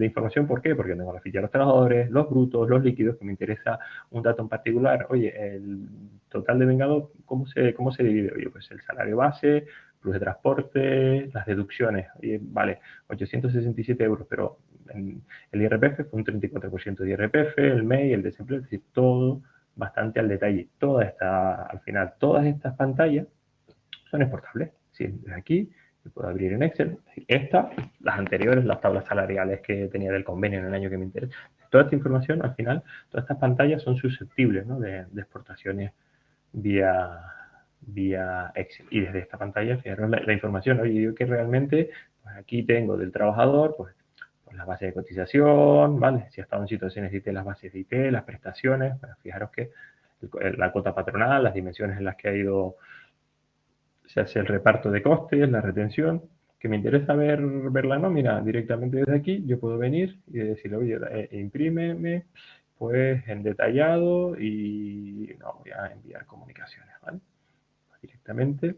información. ¿Por qué? Porque tengo la ficha de los trabajadores, los brutos, los líquidos, que me interesa un dato en particular. Oye, el total de vengado, ¿cómo se divide? Oye, pues el salario base, plus de transporte, las deducciones. Oye, vale, 867 euros, pero el IRPF fue un 34% de IRPF, el MEI, el desempleo, es decir, todo bastante al detalle. Al final, todas estas pantallas son exportables. Si desde aquí, yo puedo abrir en Excel. Esta, las anteriores, las tablas salariales que tenía del convenio en el año que me interesa. Toda esta información, al final, todas estas pantallas son susceptibles, ¿no?, de exportaciones vía Excel. Y desde esta pantalla, fijaros la información. Oye, yo que realmente, pues aquí tengo del trabajador, pues la base de cotización, ¿vale? Si ha estado en situaciones de IT, las bases de IT, las prestaciones. Bueno, fijaros que la cuota patronal, las dimensiones en las que ha ido, se hace el reparto de costes, la retención. Que me interesa ver la nómina directamente desde aquí, yo puedo venir y decirle, oye, imprímeme pues en detallado y no voy a enviar comunicaciones, ¿vale? Pues directamente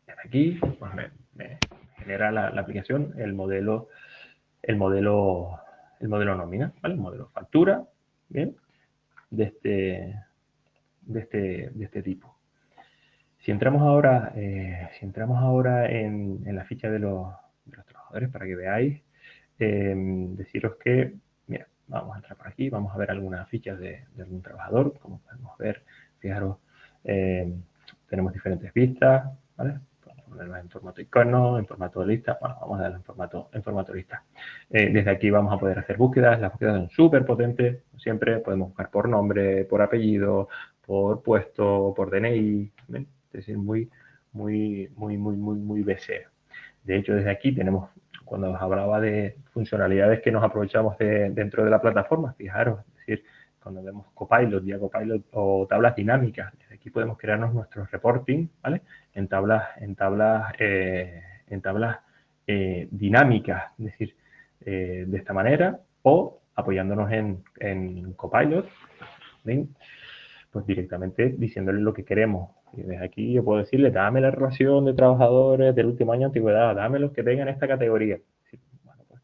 desde aquí pues me genera la aplicación el modelo nómina, ¿vale? El modelo factura, ¿bien? De este tipo. Si entramos ahora en la ficha de los trabajadores para que veáis, deciros que, mira, vamos a entrar por aquí, vamos a ver algunas fichas de algún trabajador, como podemos ver, fijaros, tenemos diferentes vistas, ¿vale? Podemos ponerlas en formato icono, en formato lista, bueno, vamos a darle en formato lista. Desde aquí vamos a poder hacer búsquedas, las búsquedas son súper potentes, siempre podemos buscar por nombre, por apellido, por puesto, por DNI, ¿ven? Es decir, muy BC. De hecho, desde aquí tenemos, cuando os hablaba de funcionalidades que nos aprovechamos dentro de la plataforma, fijaros, es decir, cuando vemos Copilot, Dia Copilot o tablas dinámicas, desde aquí podemos crearnos nuestros reporting, ¿vale? En tablas dinámicas, es decir, de esta manera, o apoyándonos en Copilot, ¿ven? Pues directamente diciéndole lo que queremos. Y desde aquí yo puedo decirle, dame la relación de trabajadores del último año de antigüedad, dame los que tengan esta categoría. Bueno, pues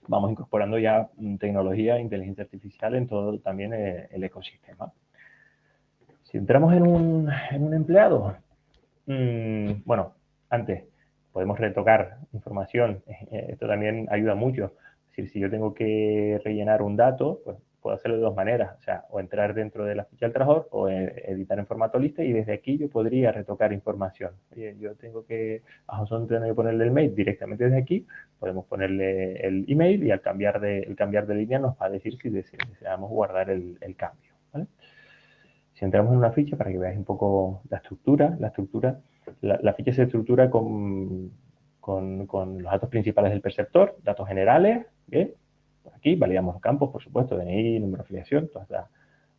vamos incorporando ya tecnología, inteligencia artificial en todo también el ecosistema. Si entramos en un empleado, bueno, antes podemos retocar información. Esto también ayuda mucho. Es decir, si yo tengo que rellenar un dato, pues puedo hacerlo de dos maneras. O sea, o entrar dentro de la ficha del trabajador o editar en formato lista y desde aquí yo podría retocar información. Oye, yo tengo a José tengo que ponerle el mail directamente desde aquí. Podemos ponerle el email y al cambiar de línea nos va a decir si deseamos guardar el cambio, ¿vale? Si entramos en una ficha, para que veáis un poco la estructura, la ficha se estructura con los datos principales del perceptor, datos generales, ¿bien? Por aquí validamos los campos, por supuesto, DNI, número de afiliación, toda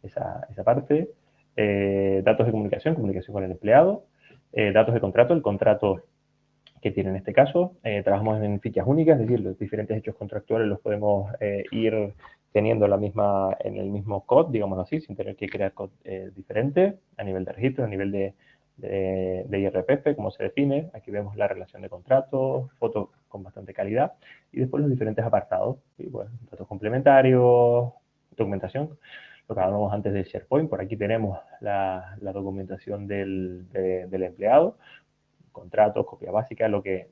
esa parte. Datos de comunicación con el empleado. Datos de contrato, el contrato que tiene en este caso. Trabajamos en fichas únicas, es decir, los diferentes hechos contractuales los podemos ir teniendo en el mismo code, digamos así, sin tener que crear code diferentes a nivel de registro, a nivel de IRPF, cómo se define. Aquí vemos la relación de contratos, fotos con bastante calidad. y después los diferentes apartados. Y bueno, datos complementarios, documentación, lo que hablábamos antes del SharePoint. Por aquí tenemos la documentación del empleado, contratos, copia básica, lo que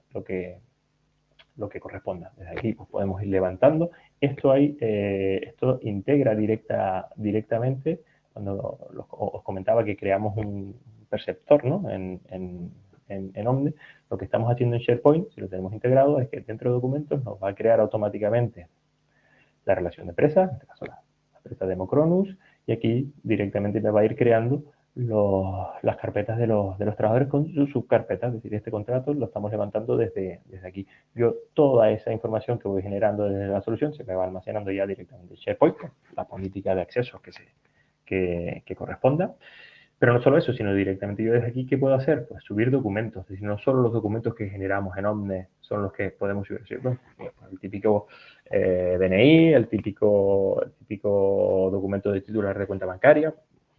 corresponda. Desde aquí pues, podemos ir levantando. Esto integra directamente, cuando os comentaba que creamos un perceptor, ¿no? en Omne, lo que estamos haciendo en SharePoint, si lo tenemos integrado, es que dentro de documentos nos va a crear automáticamente la relación de empresa, en este caso la empresa Democronus, y aquí directamente me va a ir creando las carpetas de los trabajadores con sus subcarpetas, es decir, este contrato lo estamos levantando desde aquí. Yo toda esa información que voy generando desde la solución se me va almacenando ya directamente en SharePoint, con la política de accesos que corresponda. Pero no solo eso, sino directamente yo desde aquí, ¿qué puedo hacer? Pues subir documentos. Es decir, no solo los documentos que generamos en Omne son los que podemos subir, ¿cierto? El típico DNI, el típico documento de titular de cuenta bancaria,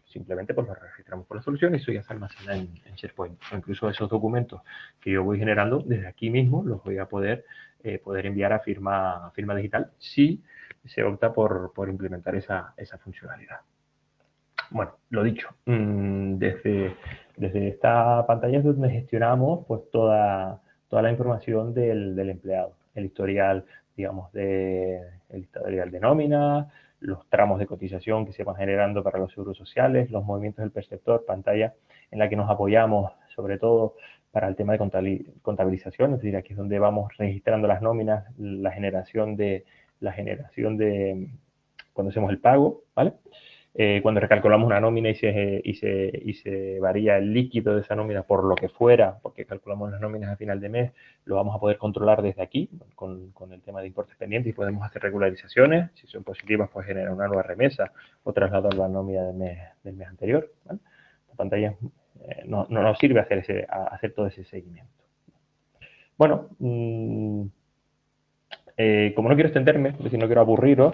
simplemente pues lo registramos por la solución y eso ya se almacena en SharePoint. O incluso esos documentos que yo voy generando, desde aquí mismo los voy a poder enviar a firma digital si se opta por implementar esa funcionalidad. Bueno, lo dicho, desde esta pantalla es donde gestionamos pues, toda la información del empleado, el historial, digamos, el historial de nómina, los tramos de cotización que se van generando para los seguros sociales, los movimientos del perceptor, pantalla en la que nos apoyamos sobre todo para el tema de contabilización, es decir, aquí es donde vamos registrando las nóminas, la generación de cuando hacemos el pago, ¿vale? Cuando recalculamos una nómina y se varía el líquido de esa nómina por lo que fuera, porque calculamos las nóminas a final de mes, lo vamos a poder controlar desde aquí con el tema de importes pendientes y podemos hacer regularizaciones. Si son positivas, pues generar una nueva remesa o trasladar la nómina del mes anterior, ¿vale? La pantalla no nos sirve hacer todo ese seguimiento. Bueno, como no quiero extenderme, es decir, no quiero aburriros,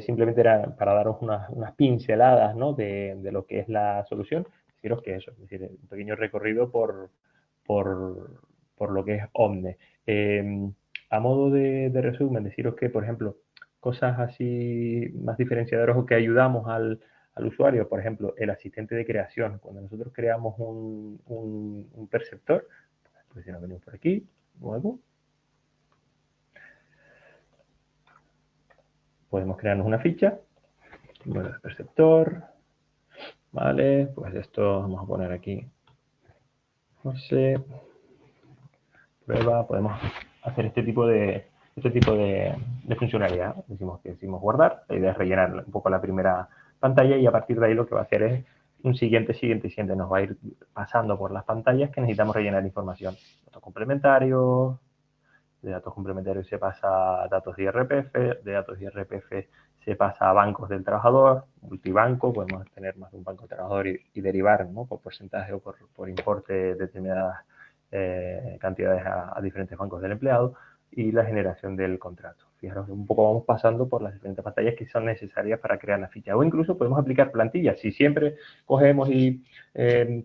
simplemente era para daros unas pinceladas, ¿no? de lo que es la solución. Deciros que eso, es decir, un pequeño recorrido por lo que es Omne. A modo de resumen, deciros que, por ejemplo, cosas así más diferenciadoras o que ayudamos al usuario, por ejemplo, el asistente de creación. Cuando nosotros creamos un perceptor, pues si nos venimos por aquí, nuevo, podemos crearnos una ficha, bueno, el perceptor, vale, pues esto vamos a poner aquí, no sé, prueba, podemos hacer este tipo de funcionalidad. Decimos guardar, la idea es rellenar un poco la primera pantalla y a partir de ahí lo que va a hacer es un siguiente, nos va a ir pasando por las pantallas que necesitamos rellenar información. Datos complementarios, de datos complementarios se pasa a datos de IRPF, de datos de IRPF se pasa a bancos del trabajador, multibanco, podemos tener más de un banco del trabajador y derivar, ¿no? por porcentaje o por importe determinadas cantidades a diferentes bancos del empleado y la generación del contrato. Fijaros, un poco vamos pasando por las diferentes pantallas que son necesarias para crear la ficha. O incluso podemos aplicar plantillas. Si siempre cogemos y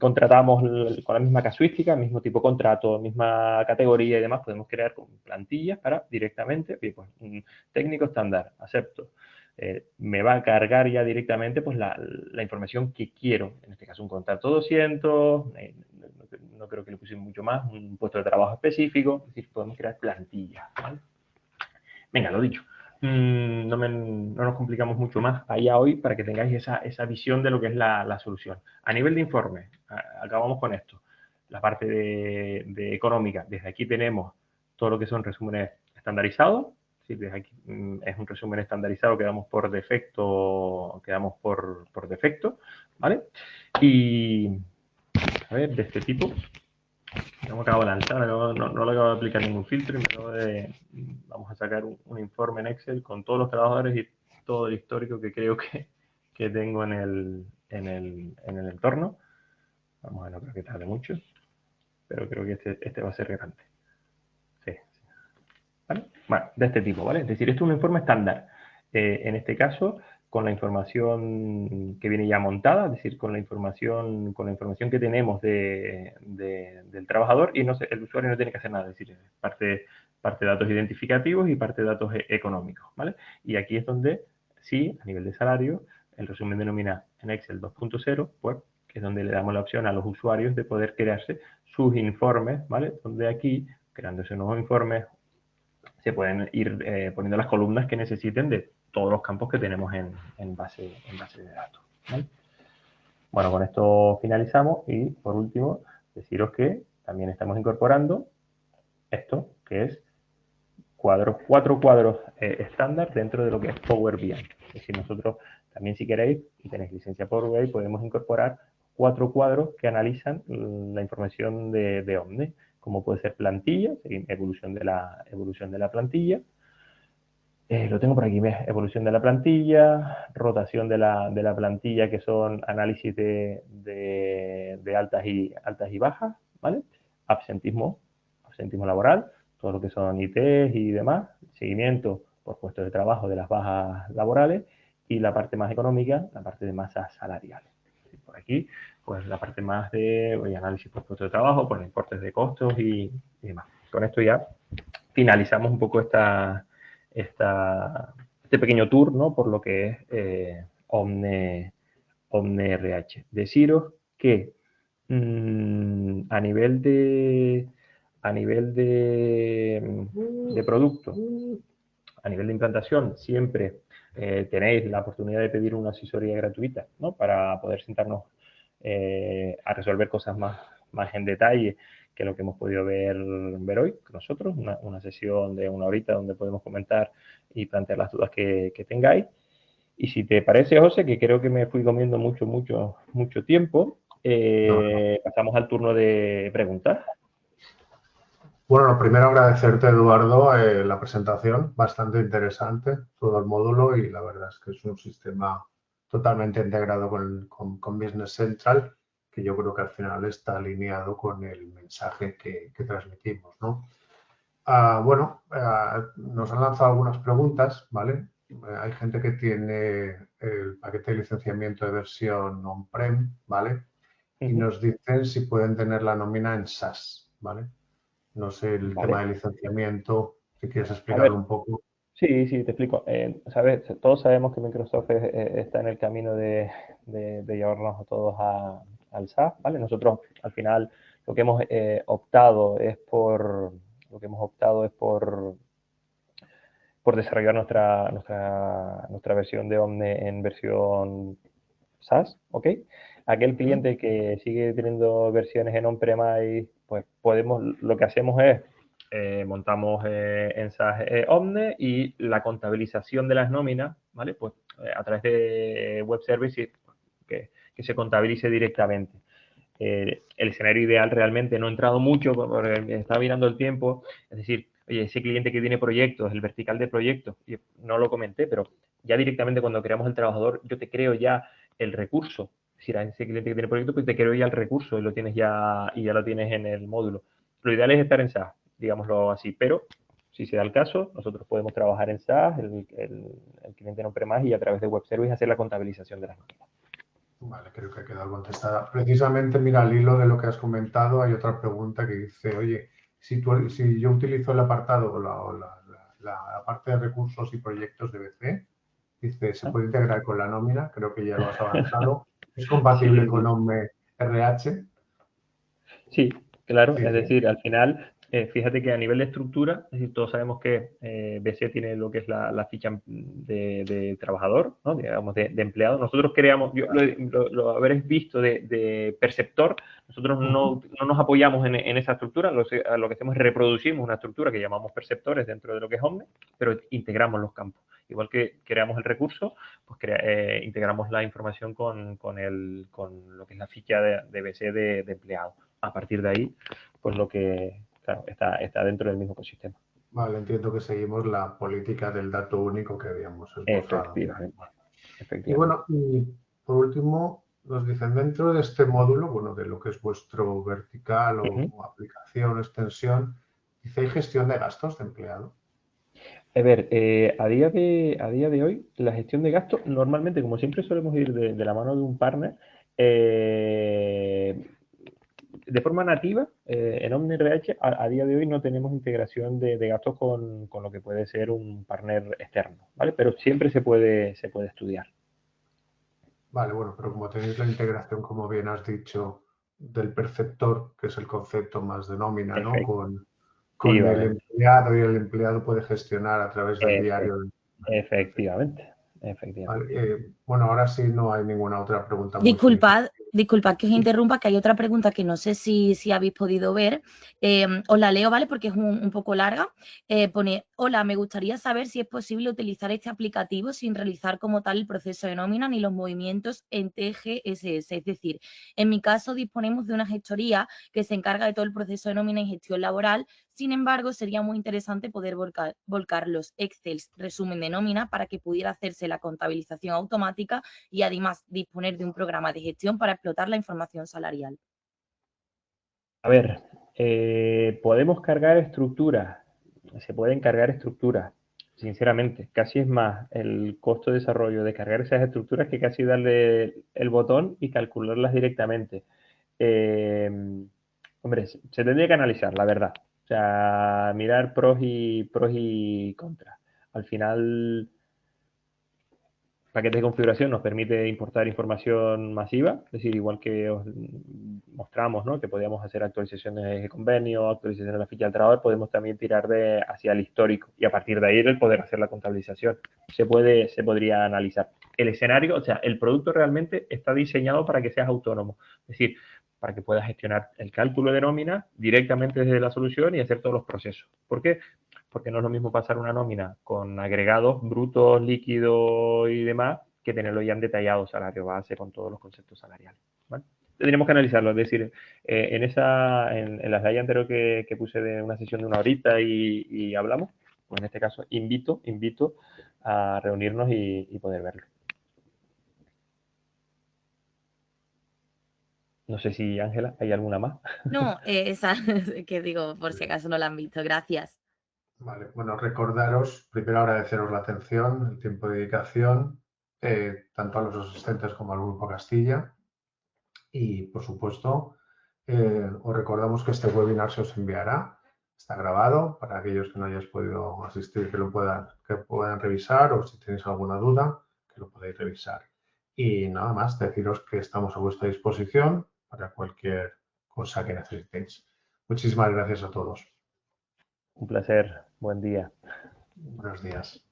contratamos con la misma casuística, mismo tipo de contrato, misma categoría y demás, podemos crear plantillas para directamente, oye, pues un técnico estándar, acepto. Me va a cargar ya directamente pues la información que quiero. En este caso un contrato 200, no creo que le pusiera mucho más, un puesto de trabajo específico, es decir, podemos crear plantillas, ¿vale? Venga, lo dicho. No nos complicamos mucho más allá hoy para que tengáis esa visión de lo que es la solución. A nivel de informe, acabamos con esto. La parte de económica, desde aquí tenemos todo lo que son resúmenes estandarizados. Sí, desde aquí es un resumen estandarizado que damos por defecto, ¿vale? Y, a ver, de este tipo, no me acabo de lanzar, no le acabo de aplicar ningún filtro y vamos a sacar un informe en Excel con todos los trabajadores y todo el histórico que creo que tengo en el entorno. Vamos a ver, no creo que tarde mucho, pero creo que este va a ser grande. Sí. ¿Vale? Bueno, de este tipo, ¿vale? Es decir, esto es un informe estándar. En este caso, con la información que viene ya montada, es decir, con la información que tenemos del trabajador y el usuario no tiene que hacer nada, es decir, parte parte de datos identificativos y parte de datos económicos, ¿vale? Y aquí es donde, sí, a nivel de salario, el resumen de nómina en Excel 2.0, pues, que es donde le damos la opción a los usuarios de poder crearse sus informes, ¿vale? Donde aquí, creándose nuevos informes, se pueden ir poniendo las columnas que necesiten de todos los campos que tenemos en base de datos, ¿vale? Bueno, con esto finalizamos y, por último, deciros que también estamos incorporando esto, que es cuatro cuadros estándar dentro de lo que es Power BI. Es decir, nosotros también, si queréis, y tenéis licencia Power BI, podemos incorporar 4 cuadros que analizan la información de Omni, como puede ser plantilla, evolución de la plantilla. Lo tengo por aquí, ¿ves? Evolución de la plantilla, rotación de la plantilla, que son análisis de altas y bajas, ¿vale? Absentismo laboral, todo lo que son ITs y demás, seguimiento por puestos de trabajo de las bajas laborales y la parte más económica, la parte de masas salariales. Por aquí, pues la parte más de análisis por puestos de trabajo, por importes de costos y demás. Con esto ya finalizamos un poco este pequeño tour, ¿no? Por lo que es Omne RH. Deciros que a nivel de producto, a nivel de implantación, siempre tenéis la oportunidad de pedir una asesoría gratuita, ¿no? Para poder sentarnos a resolver cosas más en detalle que lo que hemos podido ver hoy nosotros, una sesión de una horita donde podemos comentar y plantear las dudas que tengáis. Y si te parece, José, que creo que me fui comiendo mucho tiempo, No. pasamos al turno de preguntas. Bueno, lo primero agradecerte, Eduardo, la presentación, bastante interesante, todo el módulo y la verdad es que es un sistema totalmente integrado con Business Central, que yo creo que al final está alineado con el mensaje que transmitimos, ¿no? Nos han lanzado algunas preguntas, ¿vale? Hay gente que tiene el paquete de licenciamiento de versión on-prem, ¿vale? Y nos dicen si pueden tener la nómina en SaaS, ¿vale? No sé, el Vale. tema de licenciamiento, si quieres A ver, explicarlo un poco. sí, te explico. Sabes, todos sabemos que Microsoft está en el camino de llevarnos a todos al SaaS, ¿vale? Nosotros, al final, lo que hemos optado es por desarrollar nuestra versión de Omne en versión SaaS, ¿ok? Aquel cliente que sigue teniendo versiones en on-premise, pues lo que hacemos es montamos en SaaS Omne y la contabilización de las nóminas, ¿vale? Pues a través de web services que se contabilice directamente. El escenario ideal realmente no he entrado mucho porque me estaba mirando el tiempo, es decir, oye, ese cliente que tiene proyectos, el vertical de proyectos, y no lo comenté, pero ya directamente cuando creamos el trabajador, yo te creo ya el recurso. Si era ese cliente que tiene proyectos, pues te creo ya el recurso y ya lo tienes en el módulo. Lo ideal es estar en SaaS, digámoslo así, pero si se da el caso, nosotros podemos trabajar en SaaS, el cliente no premise y a través de web service hacer la contabilización de las nóminas. Vale, creo que ha quedado contestada. Precisamente, mira, al hilo de lo que has comentado, hay otra pregunta que dice, oye, si yo utilizo el apartado la parte de recursos y proyectos de BC, dice, ¿se puede integrar con la nómina? Creo que ya lo has avanzado. ¿Es compatible con Sí, OME RH? sí, claro, Sí, es sí. decir, al final, fíjate que a nivel de estructura, es decir, todos sabemos que BC tiene lo que es la ficha de trabajador, ¿no? Digamos, de empleado. Nosotros creamos, yo lo habréis visto de perceptor, nosotros no nos apoyamos en esa estructura, lo que hacemos es reproducimos una estructura que llamamos perceptores dentro de lo que es Omne, pero integramos los campos. Igual que creamos el recurso, pues integramos la información con lo que es la ficha de BC de empleado. A partir de ahí, pues lo que, claro, está dentro del mismo ecosistema. Vale, entiendo que seguimos la política del dato único que habíamos esbozado. Efectivamente, Y efectivamente. bueno, y por último, nos dicen dentro de este módulo, bueno, de lo que es vuestro vertical o aplicación, extensión, dice, ¿hay gestión de gastos de empleado? A ver, a día de hoy, la gestión de gastos, normalmente, como siempre solemos ir de la mano de un partner, de forma nativa, en OmniRH a día de hoy no tenemos integración de gastos con lo que puede ser un partner externo, ¿vale? Pero siempre se puede estudiar. Vale, bueno, pero como tenéis la integración, como bien has dicho, del perceptor, que es el concepto más de nómina, ¿no? Con el Efectivamente, empleado, y el empleado puede gestionar a través del efe- diario. Perfecto. efectivamente, Vale, efectivamente. bueno, ahora sí no hay ninguna otra pregunta muy Disculpad, significativa. disculpad que os interrumpa, que hay otra pregunta que no sé si habéis podido ver. Os la leo, ¿vale? Porque es un poco larga. Pone, hola, me gustaría saber si es posible utilizar este aplicativo sin realizar como tal el proceso de nómina ni los movimientos en TGSS. Es decir, en mi caso disponemos de una gestoría que se encarga de todo el proceso de nómina y gestión laboral. Sin embargo, sería muy interesante poder volcar los Excel resumen de nómina para que pudiera hacerse la contabilización automática y además disponer de un programa de gestión para explotar la información salarial. A ver, podemos cargar estructuras, se pueden cargar estructuras, sinceramente. Casi es más el costo de desarrollo de cargar esas estructuras que casi darle el botón y calcularlas directamente. Eh, hombre, se tendría que analizar, la verdad. O sea, mirar pros y contras. Al final, el paquete de configuración nos permite importar información masiva, es decir, igual que os mostramos, ¿no? Que podíamos hacer actualizaciones de convenio, actualizaciones de la ficha del trabajador, podemos también tirar hacia el histórico y a partir de ahí el poder hacer la contabilización. Se podría analizar. El escenario, o sea, el producto realmente está diseñado para que seas autónomo, es decir, para que puedas gestionar el cálculo de nómina directamente desde la solución y hacer todos los procesos. ¿Por qué? Porque no es lo mismo pasar una nómina con agregados brutos, líquidos y demás, que tenerlo ya en detallado, salario base, con todos los conceptos salariales. ¿Vale? Tendríamos que analizarlo, es decir, en la slide anterior que puse de una sesión de una horita y hablamos, pues en este caso invito a reunirnos y poder verlo. No sé si, Ángela, ¿hay alguna más? No, esa que digo, por si acaso no la han visto. Gracias. Vale, bueno, recordaros, primero agradeceros la atención, el tiempo de dedicación, tanto a los asistentes como al Grupo Castilla. Y, por supuesto, os recordamos que este webinar se os enviará. Está grabado para aquellos que no hayáis podido asistir, que puedan revisar, o si tenéis alguna duda, que lo podáis revisar. Y nada más, deciros que estamos a vuestra disposición para cualquier cosa que necesitéis. Muchísimas gracias a todos. Un placer, buen día. Buenos días.